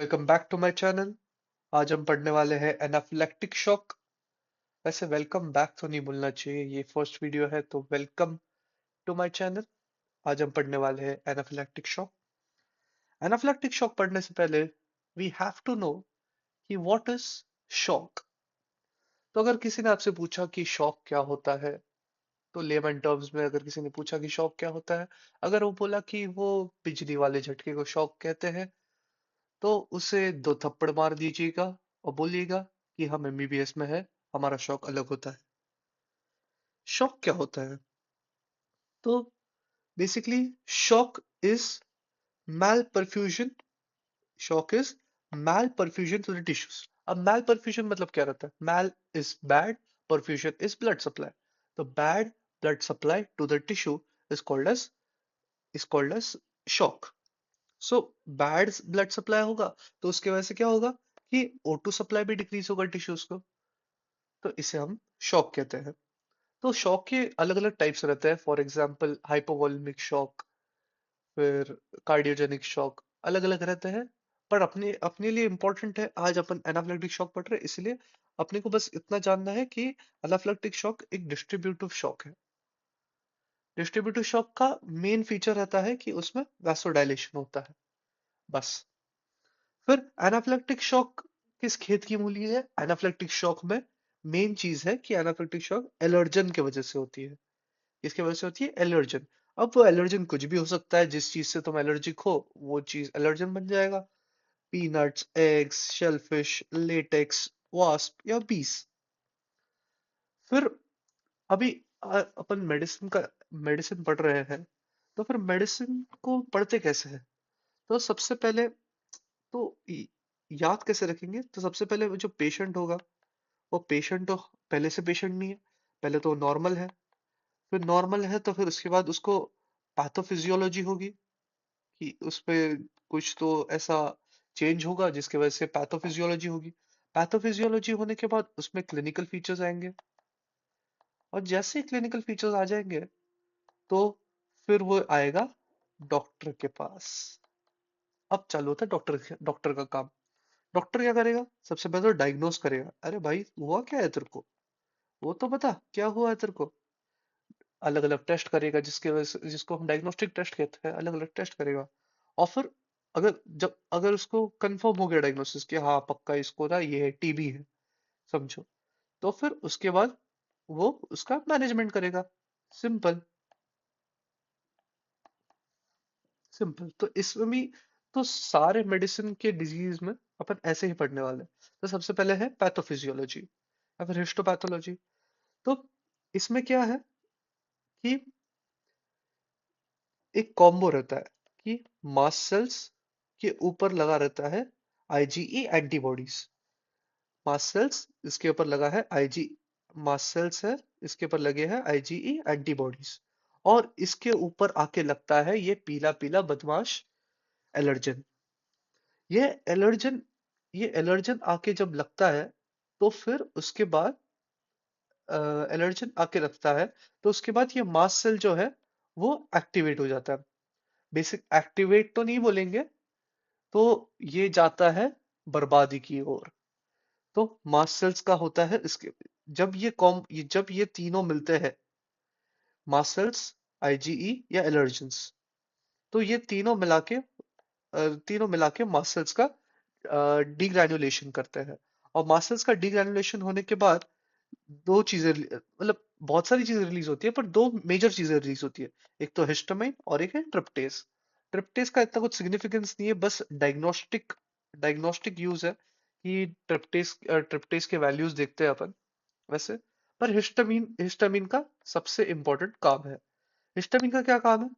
Welcome back to my channel. आज हम पढ़ने वाले हैं एनाफिलैक्टिक शॉक। वैसे वेलकम बैक तो नहीं बोलना चाहिए, ये फर्स्ट वीडियो है तो वेलकम टू माय चैनल। आज हम पढ़ने वाले हैं एनाफिलैक्टिक शॉक। एनाफिलैक्टिक शॉक पढ़ने से पहले वी हैव टू नो कि व्हाट इज शॉक। तो अगर किसी ने आपसे पूछा कि शॉक क्या होता है, तो लेमन टर्म्स में अगर किसी ने पूछा कि शॉक क्या होता है, अगर वो बोला कि वो बिजली वाले झटके को शॉक कहते हैं, तो उसे दो थप्पड़ मार दीजिएगा और बोलिएगा कि हम एमबीबीएस में है, हमारा शौक अलग होता है। शौक क्या होता है? तो basically shock is malperfusion. Shock is malperfusion to the tissues. अब मैल परफ्यूजन मतलब क्या रहता है? Mal is bad, perfusion is blood supply. तो bad blood supply to the tissue is called as shock. So bad blood supply होगा तो उसके वजह से क्या होगा कि O2 सप्लाई भी डिक्रीज होगा टिश्यूज को, तो इसे हम शॉक कहते हैं। तो शॉक के अलग अलग टाइप्स रहते हैं, फॉर एग्जांपल हाइपोवॉल्यूमिक शॉक, फिर कार्डियोजेनिक शॉक, अलग अलग रहते हैं। पर अपने अपने लिए इंपॉर्टेंट है, आज अपन एनाफिलैक्टिक शॉक पढ़ रहे हैं, इसलिए अपने को बस इतना जानना है कि एनाफिलैक्टिक शॉक एक डिस्ट्रीब्यूटिव शॉक है। डिस्ट्रीब्यूटिव शॉक का मेन फीचर रहता है कि उसमें वैसोडाइलेशन होता है, बस। फिर एनाफिलैक्टिक शॉक किस खेत की मूली है? एनाफिलैक्टिक शॉक में मेन चीज है कि एनाफिलैक्टिक शॉक एलर्जन की वजह से होती है। किसकी वजह से होती है? एलर्जन। अब वो एलर्जन कुछ भी हो सकता है, जिस चीज से तुम एलर्जिक हो वो चीज एलर्जन बन जाएगा। Peanuts, eggs, shellfish, latex, wasp या बीस। फिर अभी अपन मेडिसिन पढ़ रहे हैं, तो फिर मेडिसिन को पढ़ते कैसे हैं? तो सबसे पहले तो याद कैसे रखेंगे? तो सबसे पहले वो जो पेशेंट होगा, वो पेशेंट तो पहले से पेशेंट नहीं है, पहले तो नॉर्मल है। फिर नॉर्मल है तो फिर उसके बाद उसको पैथोफिजियोलॉजी होगी कि उस पे कुछ तो ऐसा चेंज होगा जिसकी वजह से पैथोफिजियोलॉजी होगी। पैथोफिजियोलॉजी होने के बाद उसमें क्लिनिकल फीचर्स आएंगे, और जैसे ही क्लिनिकल फीचर्स आ जाएंगे तो फिर वो आएगा डॉक्टर के पास। अब चालू होता है डॉक्टर का काम। डॉक्टर क्या करेगा? सबसे पहले तो डायग्नोस करेगा, अरे भाई हुआ क्या है तेरे को, वो तो बता क्या हुआ है तेरे को। अलग अलग टेस्ट करेगा, जिसके वजह से जिसको हम डायग्नोस्टिक टेस्ट कहते हैं, अलग अलग टेस्ट करेगा। और फिर अगर उसको कंफर्म हो गया डायग्नोसिस कि हाँ पक्का इसको ना ये है, टीबी है, समझो, तो फिर उसके बाद वो उसका मैनेजमेंट करेगा। सिंपल। सिंपल तो इसमें भी, तो सारे मेडिसिन के डिजीज में अपन ऐसे ही पढ़ने वाले हैं। तो सबसे पहले है पैथोफिजियोलॉजी या फिर हिस्टोपैथोलॉजी। तो इसमें क्या है कि एक कॉम्बो रहता है कि मास्ट सेल्स के ऊपर लगा रहता है आईजीई एंटीबॉडीज। मास्ट सेल्स इसके ऊपर लगा है आईजी मास्ट सेल्स है, इसके ऊपर लगे हैं आईजीई एंटीबॉडीज, और इसके ऊपर आके लगता है ये पीला पीला बदमाश एलर्जन। ये एलर्जन ये एलर्जन आके जब लगता है तो फिर उसके बाद एलर्जन आके लगता है तो उसके बाद ये मास्ट सेल जो है वो एक्टिवेट हो जाता है। बेसिक एक्टिवेट तो नहीं बोलेंगे, तो ये जाता है बर्बादी की ओर। तो मास्ट सेल्स का होता है इसके, जब ये तीनों मिलते हैं, मास्ट सेल्स, आईजीई या एलर्जेंस, तो ये तीनों मिला के मास्ट सेल्स का डीग्रैनुलेशन करते हैं। और मास्ट सेल्स का डीग्रैनुलेशन होने के बाद दो चीजें मतलब बहुत सारी चीजें रिलीज होती है, पर दो मेजर चीजें रिलीज होती है। एक तो हिस्टामाइन और एक है ट्रिप्टेस। ट्रिप्टेस का इतना कुछ सिग्निफिकेंस नहीं है, बस डायग्नोस्टिक यूज है कि ट्रिप्टेस के वैल्यूज देखते हैं अपन वैसे। पर हिस्टामिन का सबसे इंपॉर्टेंट काम है। हिस्टामिन का क्या काम है?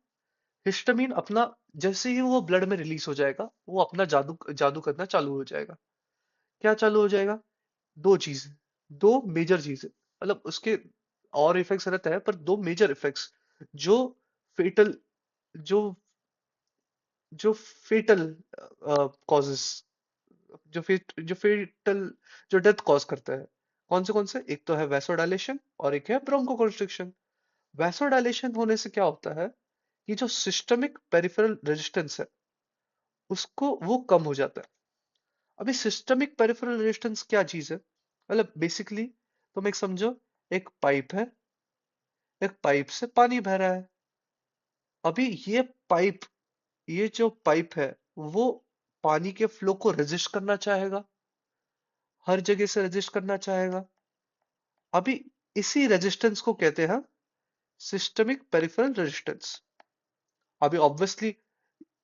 हिस्टामिन अपना, जैसे ही वो ब्लड में रिलीज हो जाएगा, वो अपना जादू जादू करना चालू हो जाएगा। क्या चालू हो जाएगा? दो चीजें, दो मेजर चीजें, मतलब उसके और इफेक्ट्स रहता है पर दो मेजर इफेक्ट्स जो फेटल जो जो फेटल कॉजेस जो फेटल जो डेथ कॉज करता है। कौन से? एक तो है वैसोडाइलेशन और एक है ब्रोंकोकंस्ट्रिक्शन। वैसोडाइलेशन होने से क्या होता है कि जो सिस्टमिक पेरिफेरल रेजिस्टेंस है उसको वो कम हो जाता है। अभी सिस्टमिक पेरिफेरल रेजिस्टेंस क्या चीज है, मतलब बेसिकली तुम एक समझो, एक पाइप है, एक पाइप से पानी बह रहा है। अभी ये जो पाइप है वो पानी के फ्लो को रेजिस्ट करना चाहेगा, हर जगह से रेजिस्ट करना चाहेगा। अभी इसी रेजिस्टेंस को कहते हैं सिस्टमिक पेरिफेरल रेजिस्टेंस। अभी ऑब्वियसली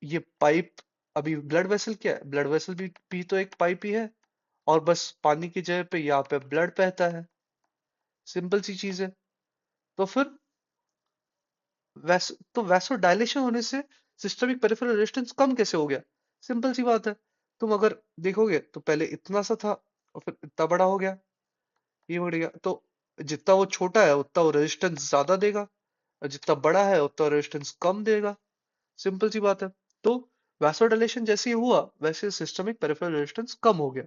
ये पाइप, अभी ब्लड वेसल क्या है, ब्लड वेसल भी तो एक पाइप ही है, और बस पानी की जगह पे यहाँ पे ब्लड बहता है। सिंपल सी चीज है। तो फिर वैसो डायलेशन होने से सिस्टमिक पेरिफेरल रेजिस्टेंस कम कैसे हो गया? सिंपल सी बात है। तुम अगर देखोगे तो पहले इतना सा था और फिर इतना बड़ा हो गया, ये बढ़ गया। तो जितना वो छोटा है उतना वो रेजिस्टेंस ज्यादा देगा, और जितना बड़ा है उतना रेजिस्टेंस कम देगा। सिंपल सी बात है। तो वैसोडाइलेशन जैसे ही हुआ वैसे सिस्टमिक पेरिफेरल रेजिस्टेंस कम हो गया।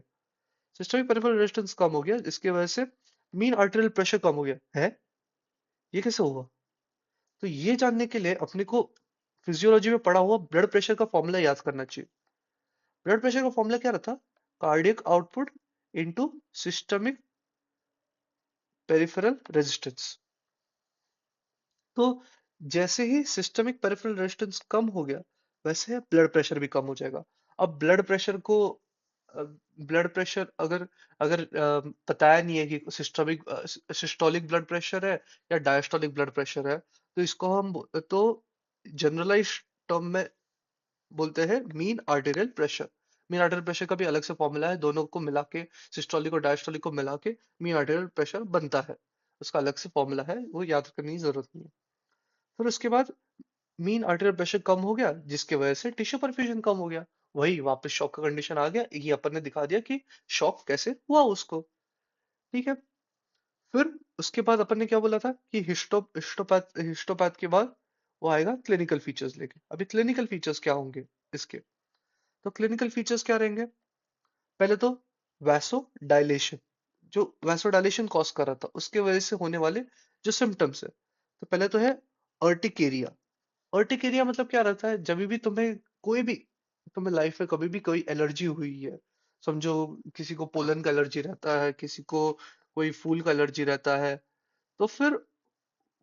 सिस्टमिक पेरिफेरल रेजिस्टेंस कम हो गया जिसकी वजह से मीन आर्टेरियल प्रेशर कम हो गया है। ये कैसे हुआ? तो ये जानने के लिए अपने को फिजियोलॉजी में पढ़ा हुआ ब्लड प्रेशर का फॉर्मूला याद करना चाहिए। ब्लड प्रेशर का फॉर्मूला क्या रहता? Cardiac output into systemic peripheral resistance. तो जैसे ही सिस्टमिक पेरिफेरल रेजिस्टेंस कम हो गया वैसे ब्लड प्रेशर भी कम हो जाएगा। अब ब्लड प्रेशर अगर अगर बताया नहीं है कि सिस्टोलिक ब्लड प्रेशर है या डायस्टोलिक ब्लड प्रेशर है, तो इसको तो जनरलाइज टर्म में बोलते हैं mean arterial pressure. Mean arterial pressure का भी अलग से फॉर्मूला है, दोनों को मिला के, सिस्टोलिक और डायस्टोलिक को मिला के मीन आर्टेरियल प्रेशर बनता है। उसका अलग से फॉर्मूला है, वो याद करने की जरूरत नहीं है। फिर उसके बाद मीन आर्टेरियल प्रेशर कम हो गया जिसकी वजह से टिश्यू परफ्यूजन कम हो गया। वही वापस शॉक का कंडीशन आ गया, ये अपन ने दिखा दिया कि शॉक कैसे हुआ उसको। ठीक है। फिर उसके बाद अपन ने क्या बोला था कि हिस्टोपैथ के बाद वो आएगा क्लिनिकल फीचर्स लेके। अभी क्लिनिकल फीचर्स क्या होंगे इसके? तो क्लिनिकल फीचर्स क्या रहेंगे? पहले तो वैसो डायलेशन, जो वैसो डायलेशन कॉज कर रहा था उसके वजह से होने वाले जो सिम्टम्स है। तो पहले तो है अर्टिकेरिया। अर्टिकेरिया मतलब क्या रहता है? जब भी तुम्हें लाइफ में कभी भी कोई एलर्जी हुई है, समझो किसी को पोलन का एलर्जी रहता है, किसी को कोई फूल का एलर्जी रहता है, तो फिर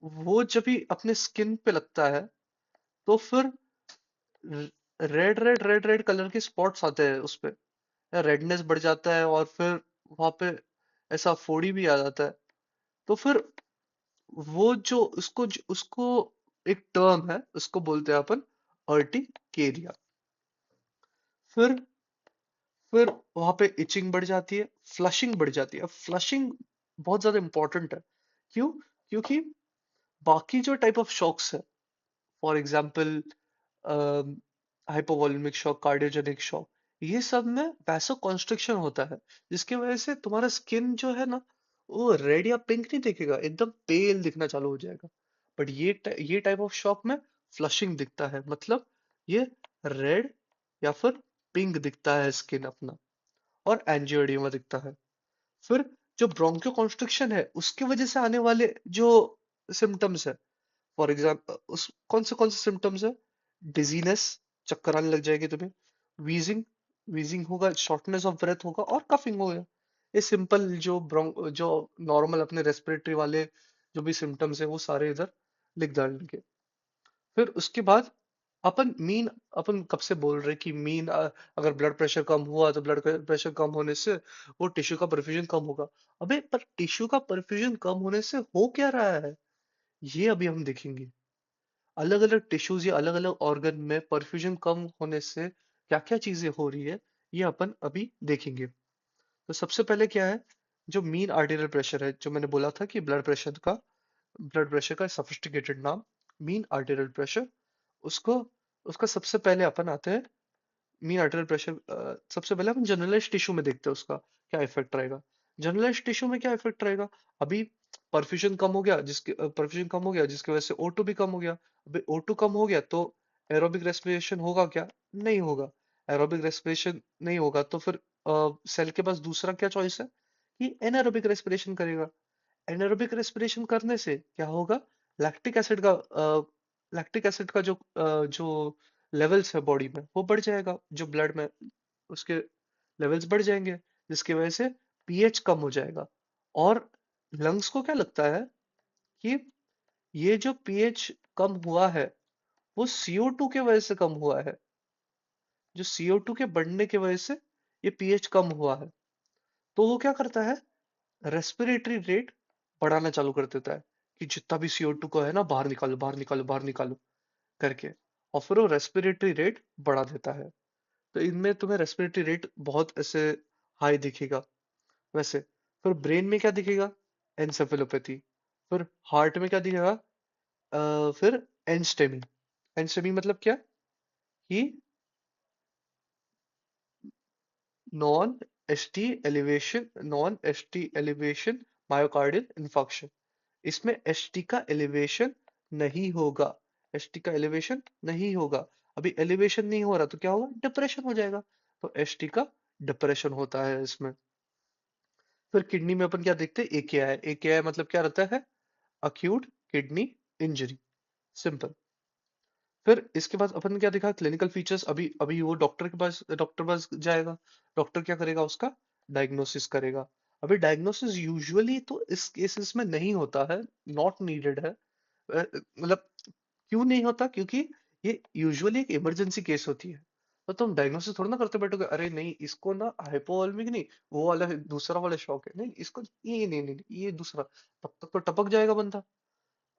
वो जब भी अपने स्किन पे लगता है तो फिर रेड रेड कलर के स्पॉट्स आते हैं उस पे, रेडनेस बढ़ जाता है, और फिर वहां पे ऐसा फोड़ी भी आ जाता है। तो फिर वो जो उसको एक टर्म है, उसको बोलते हैं अपन अर्टिकेरिया। फिर फिर वहां पे इचिंग बढ़ जाती है, फ्लशिंग बढ़ जाती है। फ्लशिंग बहुत ज्यादा इंपॉर्टेंट है। क्यों? क्योंकि बाकी जो टाइप ऑफ शॉक्स है, for example hypovolaemic shock, cardiogenic shock, ये सब में वैसो कॉन्स्ट्रिक्शन होता है जिसकी वजह से तुम्हारा स्किन जो है ना वो रेड या पिंक नहीं दिखेगा, एकदम पेल दिखना चालू हो जाएगा। बट ये टाइप ऑफ शॉक में फ्लशिंग दिखता है, मतलब ये रेड या फिर पिंक दिखता है स्किन अपना, और एंजियोएडिमा दिखता है। फिर जो ब्रोंकियो कॉन्स्ट्रिक्शन है उसकी वजह से आने वाले जो सिम्टम्स है, फॉर एग्जाम्पल उस कौन से सिम्टम्स है? डिजीनेस, चक्कर आने लग जाएगी तुम्हें, वीजिंग वीजिंग होगा, शॉर्टनेस ऑफ ब्रेथ होगा, और कफिंग होगा। ये सिंपल जो नॉर्मल अपने रेस्पिरेटरी वाले जो भी सिम्टम्स है वो सारे इधर लिख डालेंगे। फिर उसके बाद अपन कब से बोल रहे कि अगर ब्लड प्रेशर कम हुआ तो ब्लड प्रेशर कम होने से वो टिश्यू का परफ्यूजन कम होगा। अबे पर टिश्यू का परफ्यूजन कम होने से हो क्या रहा है, ये अभी हम देखेंगे। अलग अलग टिश्यूज या अलग अलग ऑर्गन में परफ्यूजन कम होने से क्या क्या चीजें हो रही है, ये अपन अभी देखेंगे। तो सबसे पहले क्या है, जो मीन आर्टेरियल प्रेशर है, जो मैंने बोला था कि ब्लड प्रेशर का सोफिस्टिकेटेड नाम मीन आर्टेरियल प्रेशर। उसको उसका सबसे पहले अपन आते हैं मीन आर्टेरियल प्रेशर। सबसे पहले हम जनरलाइज टिश्यू में देखते हैं उसका क्या इफेक्ट रहेगा। जनरलाइज टिश्यू में क्या इफेक्ट रहेगा? अभी परफ्यूजन कम हो गया जिसकी वजह से O2 भी कम हो गया। अभी O2 कम हो गया तो एरोबिक रेस्पिरेशन होगा क्या? नहीं होगा। एरोबिक रेस्पिरेशन नहीं होगा तो फिर सेल के पास दूसरा क्या चॉइस है कि एनारोबिक रेस्पिरेशन करेगा। एनारोबिक रेस्पिरेशन करने से क्या होगा? लैक्टिक एसिड का जो लेवल्स है बॉडी में वो बढ़ जाएगा, जो ब्लड में उसके लेवल्स बढ़ जाएंगे, जिसकी वजह से पीएच कम हो जाएगा। और लंग्स को क्या लगता है कि ये जो पीएच कम हुआ है वो CO2 के वजह से कम हुआ है, जो CO2 के बढ़ने की वजह से ये पीएच कम हुआ है। तो वो क्या करता है, रेस्पिरेटरी रेट बढ़ाना चालू कर देता है कि जितना भी CO2 को है ना, बाहर निकालो बाहर निकालो बाहर निकालो करके, और फिर वो रेस्पिरेटरी रेट बढ़ा देता है। तो इनमें तुम्हें रेस्पिरेटरी रेट बहुत ऐसे हाई दिखेगा। वैसे फिर ब्रेन में क्या दिखेगा, एनसेफेलोपैथी। फिर हार्ट में क्या दिखेगा, फिर एनस्टेमी। एनस्टेमी मतलब क्या, कि non ST elevation, non ST elevation myocardial infarction. इसमें एसटी का एलिवेशन नहीं होगा, एसटी का एलिवेशन नहीं होगा। अभी एलिवेशन नहीं हो रहा तो क्या होगा, डिप्रेशन हो जाएगा। तो एसटी का डिप्रेशन होता है इसमें। फिर किडनी में अपन क्या देखते हैं, एकेआई। एकेआई मतलब क्या रहता है, अक्यूट किडनी इंजरी, सिंपल। फिर इसके बाद अपन ने क्या देखा, क्लिनिकल फीचर्स। अभी अभी वो डॉक्टर पास जाएगा, डॉक्टर क्या करेगा, उसका डायग्नोसिस करेगा। अभी डायग्नोसिस यूजुअली तो इस केसेस में नहीं होता है, नॉट नीडेड है। मतलब क्यों नहीं होता, क्योंकि ये यूजुअली एक इमरजेंसी केस होती है। तो तुम डायग्नोसिस थोड़ा ना करते बैठोगे, अरे नहीं इसको ना हाइपोवॉल्मिक नहीं, वो वाला दूसरा वाला शौक है, नहीं इसको ये नहीं नहीं नहीं, ये दूसरा। तब तक तो टपक जाएगा बंदा।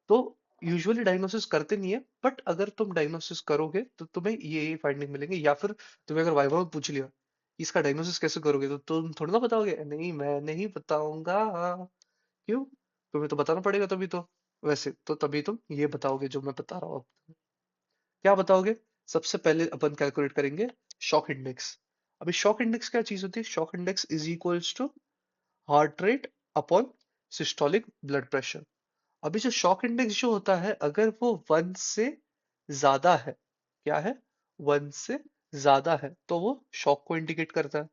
तो यूजुअली डायग्नोसिस करते नहीं है, बट अगर तुम डायग्नोसिस करोगे तो तुम्हें ये फाइंडिंग मिलेंगे। या फिर तुम्हें अगर वाइवा में पूछ लिया इसका डायग्नोसिस कैसे करोगे, तो तुम थोड़ी ना बताओगे, नहीं मैं नहीं बताऊंगा। क्यों, तुम्हें तो बताना पड़ेगा तभी तो। वैसे तो तभी तुम ये बताओगे जो मैं बता रहा हूँ अब। क्या बताओगे, सबसे पहले अपन कैलकुलेट करेंगे शॉक इंडेक्स। अभी शॉक इंडेक्स क्या चीज होती है, shock index is equals to heart rate upon systolic blood pressure. अभी जो शॉक इंडेक्स जो होता है, अगर वो 1 से ज्यादा है, क्या है, 1 से ज्यादा है, तो वो शॉक को इंडिकेट करता है।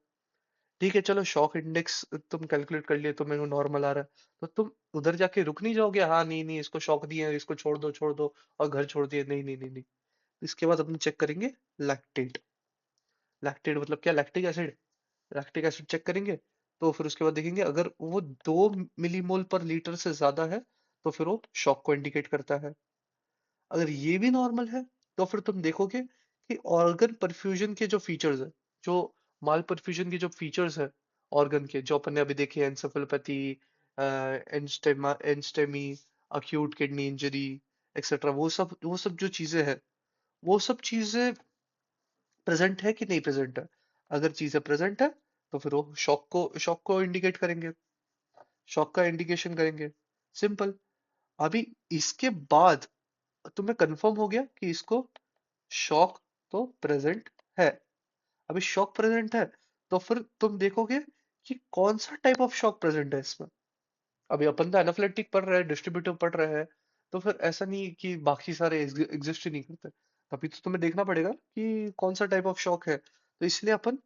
ठीक है, चलो शॉक इंडेक्स तुम कैलकुलेट कर लिए तो मेरे को नॉर्मल आ रहा है, तो तुम उधर जाके रुक नहीं जाओगे, हाँ नहीं नहीं इसको शॉक दिए, इसको छोड़ दो और घर छोड़ दिए, नहीं नहीं नहीं नहीं। इसके बाद अपन चेक करेंगे लैक्टेट। लैक्टेट मतलब क्या, lactic acid. Lactic acid check करेंगे, तो फिर उसके बाद देखेंगे अगर वो 2 मिलीमोल पर लीटर से ज्यादा है, तो फिर वो शॉक को इंडिकेट करता है। अगर ये भी नॉर्मल है, तो फिर तुम देखोगे कि ऑर्गन परफ्यूजन के जो फीचर्स है, जो माल परफ्यूजन के जो फीचर्स है ऑर्गन के, जो अपन ने अभी देखे, encephalopathy, NSTEMI, acute kidney injury etcetera, वो सब जो चीजें हैं, वो सब चीजें प्रेजेंट है कि नहीं प्रेजेंट है। अगर चीजें प्रेजेंट है, तो फिर वो शॉक को इंडिकेट करेंगे, शॉक का इंडिकेशन करेंगे, सिंपल। अभी इसके बाद तुम्हें कंफर्म हो गया कि इसको शॉक तो प्रेजेंट है। अभी शॉक प्रेजेंट है, तो फिर तुम देखोगे कि कौन सा टाइप ऑफ शॉक प्रेजेंट है इसमें। अभी अपन तो एनाफिलेक्टिक पढ़ रहे हैं, डिस्ट्रीब्यूटिव पढ़ रहे हैं, तो फिर ऐसा नहीं कि बाकी सारे एग्जिस्ट ही नहीं करते। अभी तो तुम्हें देखना पड़ेगा कि कौन सा टाइप ऑफ शॉक है। तो इसलिए अपन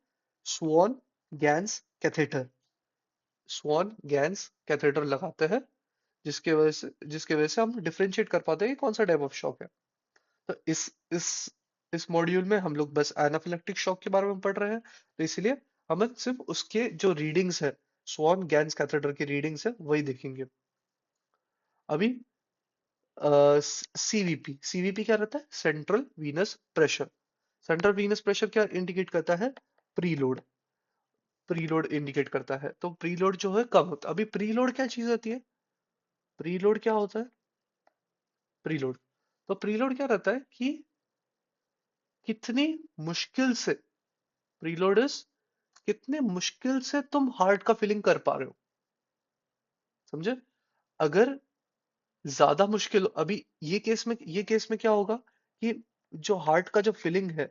Swan Ganz catheter, Swan Ganz catheter लगाते हैं, जिसके वजह से हम डिफरेंशिएट कर पाते हैं कि कौन सा टाइप ऑफ शॉक है। तो इस मॉड्यूल में हम लोग बस एनाफिलेक्टिक शॉक के बारे में पढ़ रहे हैं, तो इसलिए हम सिर्फ उसके जो रीडिंग्स है, स्वॉन गैंस कैथेटर की रीडिंग्स है, वही देखेंगे। अभी सीवीपी, सीवीपी क्या रहता है, central Venus pressure. Central Venus pressure क्या इंडिकेट करता है, प्रीलोड। प्रीलोड इंडिकेट करता है, तो प्रीलोड जो है कम होता है। अभी प्रीलोड क्या चीज होती है, प्रीलोड क्या होता है, प्रीलोड, तो प्रीलोड क्या रहता है कि कितनी मुश्किल से, प्रीलोड इज कितने मुश्किल से तुम हार्ट का फीलिंग कर पा रहे हो, समझे। अगर ज्यादा मुश्किल, अभी ये केस में क्या होगा कि जो हार्ट का जो फीलिंग है,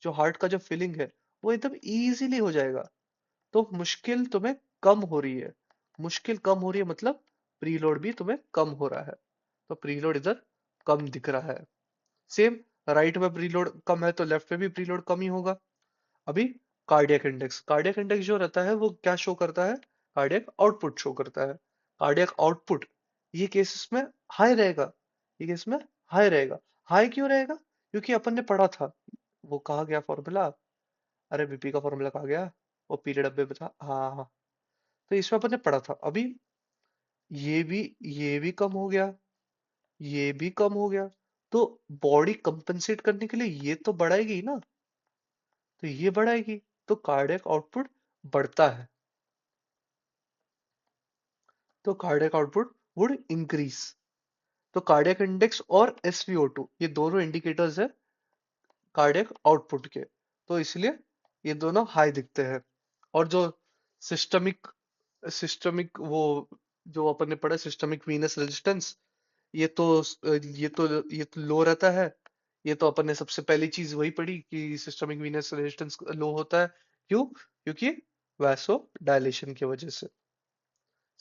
जो हार्ट का जो फीलिंग है, वो एकदम इजीली हो जाएगा। तो मुश्किल तुम्हें कम हो रही है, मुश्किल कम हो रही है मतलब प्रीलोड भी तुम्हें कम हो रहा है। तो प्रीलोड इधर कम दिख रहा है। सेम, राइट में प्रीलोड कम है तो लेफ्ट में भी प्रीलोड कम ही होगा। अभी कार्डियक इंडेक्स, कार्डियक इंडेक्स जो रहता है वो क्या शो करता है, कार्डियक आउटपुट शो करता है। कार्डियक आउटपुट ये केसेस में हाई रहेगा, ये केस में हाई रहेगा। हाई क्यों रहेगा, क्योंकि अपन ने पढ़ा था, वो कहा गया फॉर्मूला, अरे बीपी का फॉर्मूला कहा गया, वो पीरियड अभी बता, हाँ हाँ। तो इसमें अपन ने पढ़ा था अभी, ये भी कम हो गया, ये भी कम हो गया, तो बॉडी कंपनसेट करने के लिए ये तो बढ़ाएगी ना, तो ये बढ़ाएगी, तो कार्डियक आउटपुट बढ़ता है, तो कार्डियक आउटपुट वुड इंक्रीज। तो कार्डियक इंडेक्स और SpO2 ये दोनों इंडिकेटर्स है कार्डियक आउटपुट के, तो इसलिए ये दोनों हाई दिखते हैं। और जो सिस्टमिक सिस्टमिक वो जो अपन ने पढ़ा सिस्टमिक वीनस रेजिस्टेंस, ये तो ये तो लो रहता है। ये तो अपन ने सबसे पहली चीज वही पढ़ी कि सिस्टमिक वीनस रेजिस्टेंस लो होता है, क्यों? क्योंकि वैसो डायलेशन की वजह से।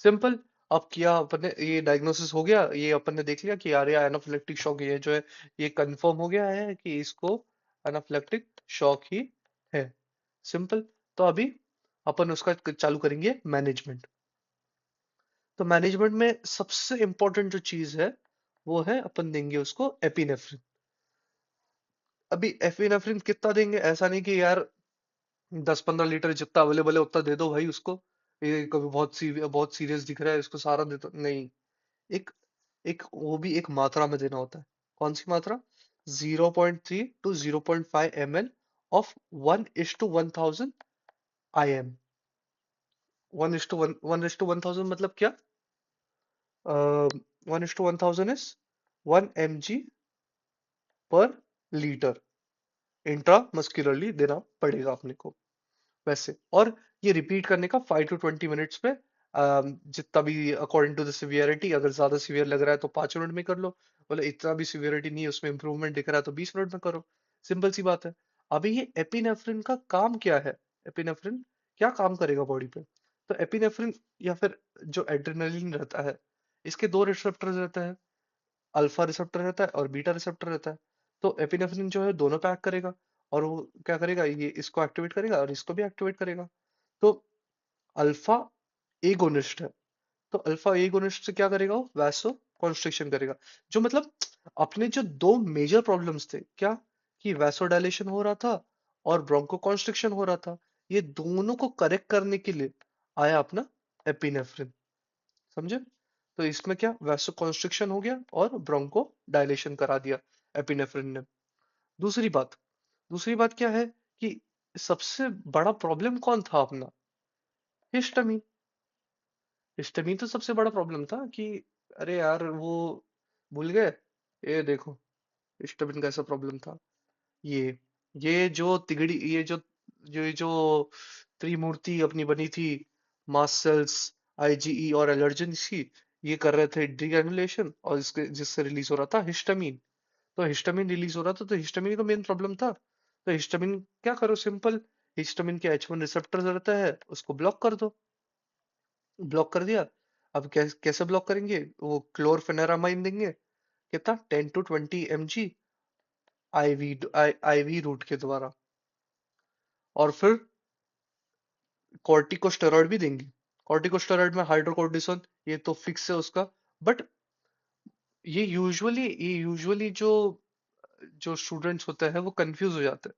सिंपल। अब किया अपन ने, ये डायग्नोसिस हो गया, ये अपन ने देख लिया कि यार ये एनाफिलेक्टिक शॉक ये जो है, ये कंफर्म हो गया है कि इसको एनाफिलेक्टिक शॉक ही है। सिंपल। तो अभी अपन उसका चालू करेंगे मैनेजमेंट। तो मैनेजमेंट में सबसे इंपॉर्टेंट जो चीज है वो है अपन देंगे उसको एपिनेफ्रिन। अभी एपिनेफ्रिन कितना देंगे, ऐसा नहीं कि यार 10-15 लीटर जितना अवेलेबल है उतना दे दो भाई उसको, ये कभी बहुत सीरियस दिख रहा है इसको सारा दे दो, नहीं। एक एक वो भी एक मात्रा में देना होता है। कौन सी मात्रा? 0.3 to 0.5 ml ऑफ 1:1000 IM। 1:1000 मतलब क्या? 1:1000 इज 1 mg/लीटर, इंट्रामस्कुलरली देना पड़ेगा अपने को वैसे। और ये रिपीट करने का 5 to 20 मिनट्स पे, जितना भी अकॉर्डिंग टू द सिवियरिटी, अगर ज्यादा सिवियर लग रहा है तो 5 मिनट में कर लो, बोले इतना भी सिवियरिटी नहीं है उसमें इंप्रूवमेंट दिख रहा है तो 20 मिनट में करो। सिंपल सी बात है। अभी ये एपिनेफ्रिन का काम क्या है? एपिनेफ्रिन क्या काम करेगा बॉडी पे? तो एपिनेफ्रिन या फिर जो एड्रेनलिन रहता है, इसके दो रिसेप्टर्स रहते हैं, अल्फा रिसेप्टर रहता है और बीटा रिसेप्टर रहता है। तो एपिनेफ्रिन जो है दोनों पे एक्ट करेगा, और वो क्या करेगा, ये इसको एक्टिवेट करेगा और इसको भी एक्टिवेट करेगा। तो अल्फा एगोनिस्ट है, तो अल्फा एगोनिस्ट से क्या करेगा, वो वैसो कॉन्स्ट्रिक्शन करेगा। जो मतलब अपने जो दो मेजर प्रॉब्लम्स थे क्या, कि वैसो डायलेशन हो रहा था और ब्रोंको कॉन्स्ट्रिक्शन हो रहा था, ये दोनों को करेक्ट करने के लिए आया अपना एपिनेफ्रिन। समझे? तो इसमें क्या, वैसो कॉन्स्ट्रिक्शन हो गया और ब्रोंको डायलेशन करा दिया एपिनेफ्रिन ने। दूसरी बात, दूसरी बात क्या है कि सबसे बड़ा प्रॉब्लम कौन था अपना? हिस्टामिन। हिस्टामिन तो सबसे बड़ा प्रॉब्लम था कि अरे यार वो भूल गए, ये देखो हिस्टामिन का ऐसा प्रॉब्लम था। ये ये जो तिगड़ी, ये जो त्रिमूर्ति अपनी बनी थी, मास्ट सेल्स, IgE और एलर्जेंस की, ये कर रहे थे डीग्रेनुलेशन, और इसके जिससे रिलीज हो रहा था हिस्टामिन। तो हिस्टामिन रिलीज हो रहा था, तो हिस्टामिन तो मेन प्रॉब्लम था। तो हिस्टामिन क्या करो, सिंपल, हिस्टामिन के H1 रिसेप्टर रहता है उसको ब्लॉक कर दो। ब्लॉक कर दिया। अब कैसे ब्लॉक करेंगे, वो क्लोरफेनेरामाइन देंगे, कितना, 10 to 20 mg IV रूट के द्वारा, और फिर कॉर्टिकोस्टेरॉइड भी देंगे। कॉर्टिकोस्टेरॉइड में हाइड्रोकोर्टिसोन, ये तो फिक्स है उसका। बट ये यूजुअली जो जो स्टूडेंट्स होते हैं वो कंफ्यूज हो जाते हैं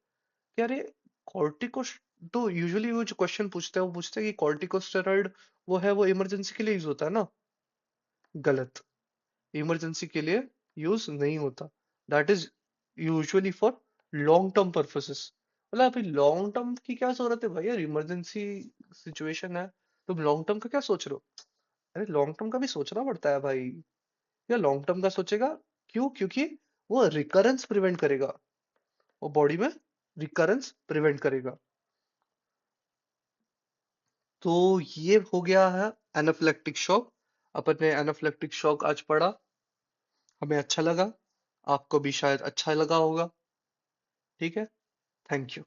कि अरे कॉर्टिकोस, तो यूजुअली वो जो क्वेश्चन पूछते हैं वो पूछते हैं कि कॉर्टिकोस्टेरॉइड वो है, वो इमरजेंसी के लिए यूज होता है ना? गलत। इमरजेंसी के लिए यूज नहीं होता। That is usually for long term purposes. मतलब अभी लॉन्ग टर्म की क्या जरूरत है भाई, यार इमरजेंसी सिचुएशन है, तुम लॉन्ग टर्म का क्या सोच रहे हो? अरे लॉन्ग टर्म का भी सोचना पड़ता है भाई। या लॉन्ग टर्म का सोचेगा, क्यों? क्योंकि वो रिकरेंस प्रिवेंट करेगा, वो बॉडी में रिकरेंस प्रिवेंट करेगा। तो ये हो गया है एनाफिलेक्टिक शॉक। अपन ने एनाफिलेक्टिक शॉक आज पढ़ा, हमें अच्छा लगा, आपको भी शायद अच्छा लगा होगा। ठीक है, थैंक यू।